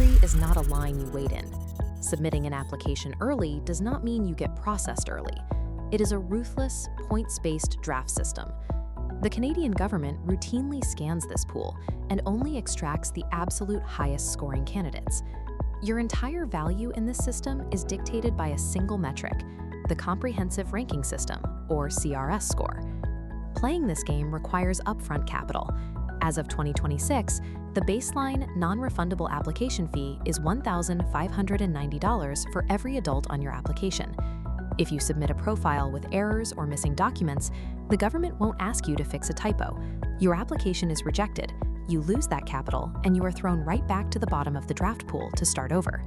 entry is not a line you wait in. Submitting an application early does not mean you get processed early. It is a ruthless, points-based draft system. The Canadian government routinely scans this pool and only extracts the absolute highest scoring candidates. Your entire value in this system is dictated by a single metric, the Comprehensive Ranking System, or CRS score. Playing this game requires upfront capital. As of 2026, the baseline non-refundable application fee is $1,590 for every adult on your application. If you submit a profile with errors or missing documents, the government won't ask you to fix a typo. Your application is rejected, you lose that capital, and you are thrown right back to the bottom of the draft pool to start over.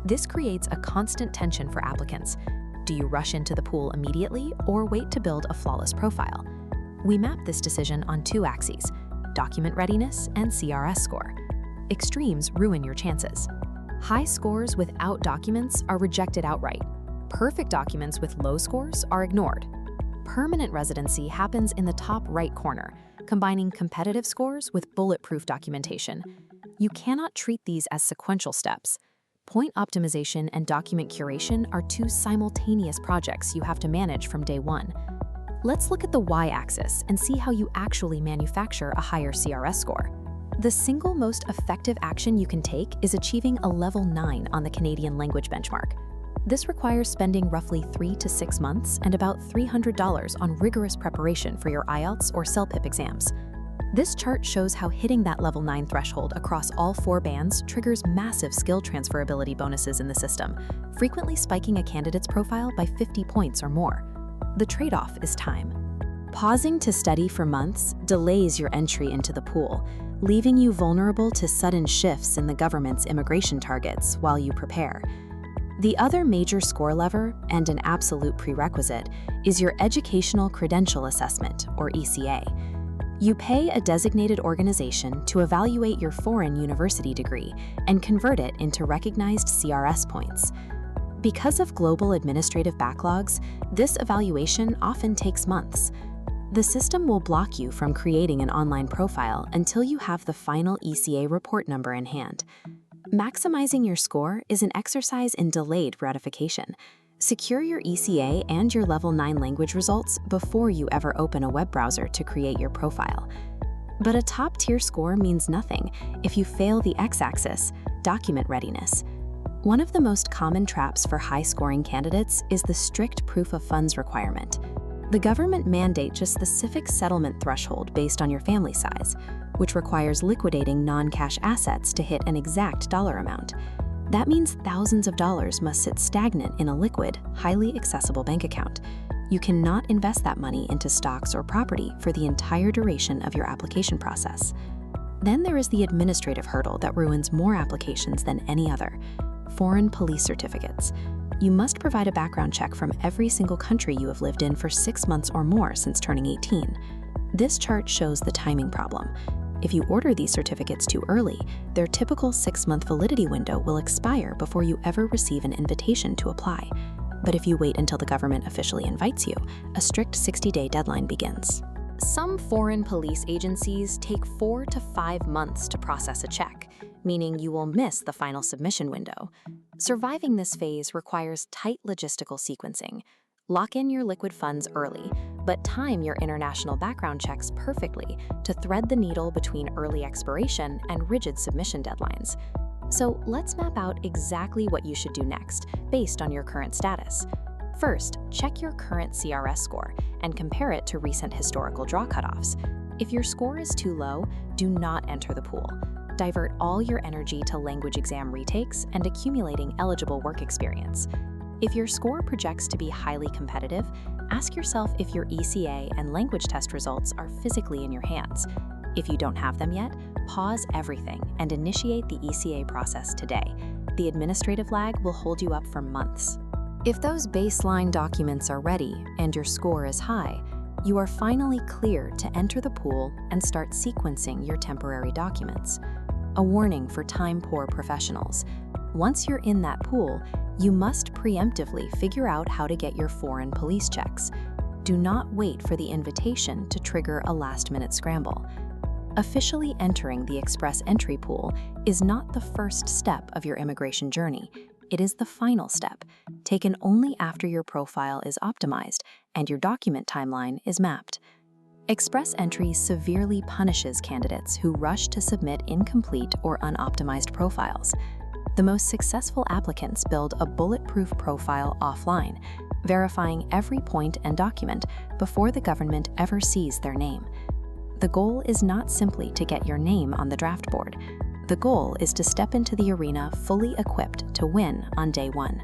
This creates a constant tension for applicants. Do you rush into the pool immediately or wait to build a flawless profile? We map this decision on two axes: document readiness and CRS score. Extremes ruin your chances. High scores without documents are rejected outright. Perfect documents with low scores are ignored. Permanent residency happens in the top right corner, combining competitive scores with bulletproof documentation. You cannot treat these as sequential steps. Point optimization and document curation are two simultaneous projects you have to manage from day one. Let's look at the y-axis and see how you actually manufacture a higher CRS score. The single most effective action you can take is achieving a level 9 on the Canadian language benchmark. This requires spending roughly 3 to 6 months and about $300 on rigorous preparation for your IELTS or CELPIP exams. This chart shows how hitting that level 9 threshold across all 4 bands triggers massive skill transferability bonuses in the system, frequently spiking a candidate's profile by 50 points or more. The trade-off is time. Pausing to study for months delays your entry into the pool, leaving you vulnerable to sudden shifts in the government's immigration targets while you prepare. The other major score lever, and an absolute prerequisite, is your Educational Credential Assessment, or ECA. You pay a designated organization to evaluate your foreign university degree and convert it into recognized CRS points. Because of global administrative backlogs, this evaluation often takes months. The system will block you from creating an online profile until you have the final ECA report number in hand. Maximizing your score is an exercise in delayed gratification. Secure your ECA and your Level 9 language results before you ever open a web browser to create your profile. But a top-tier score means nothing if you fail the x-axis, document readiness. One of the most common traps for high-scoring candidates is the strict proof of funds requirement. The government mandates a specific settlement threshold based on your family size, which requires liquidating non-cash assets to hit an exact dollar amount. That means thousands of dollars must sit stagnant in a liquid, highly accessible bank account. You cannot invest that money into stocks or property for the entire duration of your application process. Then there is the administrative hurdle that ruins more applications than any other: foreign police certificates. You must provide a background check from every single country you have lived in for 6 months or more since turning 18. This chart shows the timing problem. If you order these certificates too early, their typical 6-month validity window will expire before you ever receive an invitation to apply. But if you wait until the government officially invites you, a strict 60-day deadline begins. Some foreign police agencies take 4 to 5 months to process a check, meaning you will miss the final submission window. Surviving this phase requires tight logistical sequencing. Lock in your liquid funds early, but time your international background checks perfectly to thread the needle between early expiration and rigid submission deadlines. So let's map out exactly what you should do next, based on your current status. First, check your current CRS score and compare it to recent historical draw cutoffs. If your score is too low, do not enter the pool. Divert all your energy to language exam retakes and accumulating eligible work experience. If your score projects to be highly competitive, ask yourself if your ECA and language test results are physically in your hands. If you don't have them yet, pause everything and initiate the ECA process today. The administrative lag will hold you up for months. If those baseline documents are ready and your score is high, you are finally cleared to enter the pool and start sequencing your temporary documents. A warning for time-poor professionals: once you're in that pool, you must preemptively figure out how to get your foreign police checks. Do not wait for the invitation to trigger a last-minute scramble. Officially entering the Express Entry pool is not the first step of your immigration journey. It is the final step, taken only after your profile is optimized and your document timeline is mapped. Express Entry severely punishes candidates who rush to submit incomplete or unoptimized profiles. The most successful applicants build a bulletproof profile offline, verifying every point and document before the government ever sees their name. The goal is not simply to get your name on the draft board. The goal is to step into the arena fully equipped to win on day one.